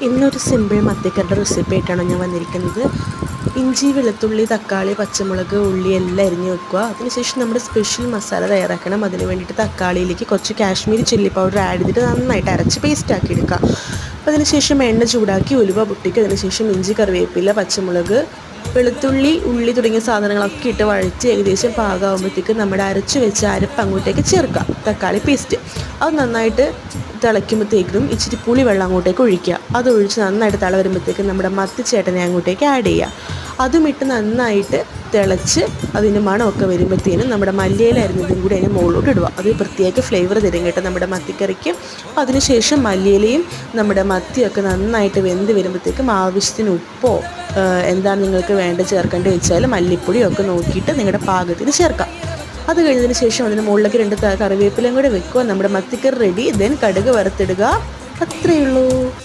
ഇന്നൊരു simple മത്തിക്കറിയുടെ recipe ആയിട്ടാണ് ഞാൻ വന്നിരിക്കുന്നത്. ഇഞ്ചി, വെളുത്തുള്ളി, തക്കാളി, പച്ചമുളക്, ഉള്ളി എല്ലാം അരിഞ്ഞ് വെക്കുക. അതിനുശേഷം നമ്മുടെ സ്പെഷ്യൽ മസാല തയ്യാറാക്കണം. അതിന് വേണ്ടിയിട്ട് തക്കാളിയിലേക്ക് കുറച്ച് കാശ്മീരി ചില്ലി പൗഡർ ആഡ് ചെയ്തിട്ട് നന്നായിട്ട് അരച്ച് പേസ്റ്റ് ആക്കി എടുക്കുക. അപ്പോൾ അതിനുശേഷം എണ്ണ ചൂടാക്കി ഉലുവ പൊട്ടിക്കുക. അതിനുശേഷം ഇഞ്ചി, കറിവേപ്പില, പച്ചമുളക്, വെളുത്തുള്ളി, ഉള്ളി തുടങ്ങിയ സാധനങ്ങളൊക്കെ ഇട്ട് വഴച്ച് ഏകദേശം പാകമാകുമ്പോഴത്തേക്ക് നമ്മുടെ അരച്ച് വെച്ച അരപ്പ് അങ്ങോട്ടേക്ക് ചേർക്കുക. തക്കാളി പേസ്റ്റ് അത് നന്നായിട്ട് തിളയ്ക്കുമ്പോഴത്തേക്കും ഇച്ചിരി പുളി വെള്ളം അങ്ങോട്ടേക്ക് ഒഴിക്കുക. അത് ഒഴിച്ച് നന്നായിട്ട് തിള വരുമ്പോഴത്തേക്കും നമ്മുടെ മത്തിച്ചേട്ടനെ അങ്ങോട്ടേക്ക് ആഡ് ചെയ്യുക. അതും ഇട്ട് നന്നായിട്ട് തിളച്ച് അതിൻ്റെ മണമൊക്കെ വരുമ്പോഴത്തേനും നമ്മുടെ മല്ലിയില അരിഞ്ഞതും കൂടി അതിന് മുകളിലോട്ട് ഇടുക. അത് പ്രത്യേക ഫ്ലേവർ തരും കേട്ടോ നമ്മുടെ മത്തിക്കറിക്ക്. അതിനുശേഷം മല്ലിയിലയും നമ്മുടെ മത്തിയൊക്കെ നന്നായിട്ട് വെന്ത് വരുമ്പോഴത്തേക്കും ആവശ്യത്തിന് ഉപ്പോ എന്താണ് നിങ്ങൾക്ക് വേണ്ട ചേർക്കേണ്ടത് വെച്ചാൽ മല്ലിപ്പൊടിയൊക്കെ നോക്കിയിട്ട് നിങ്ങളുടെ പാകത്തിന് ചേർക്കാം. അത് കഴിഞ്ഞതിന് ശേഷം അതിന് മുകളിലേക്ക് 2 കറിവേപ്പിലയും കൂടെ വെക്കുക. നമ്മുടെ മത്തിക്കറി റെഡി. ദെൻ കടുക് വറുത്തിടുക. അത്രയേ ഉള്ളൂ.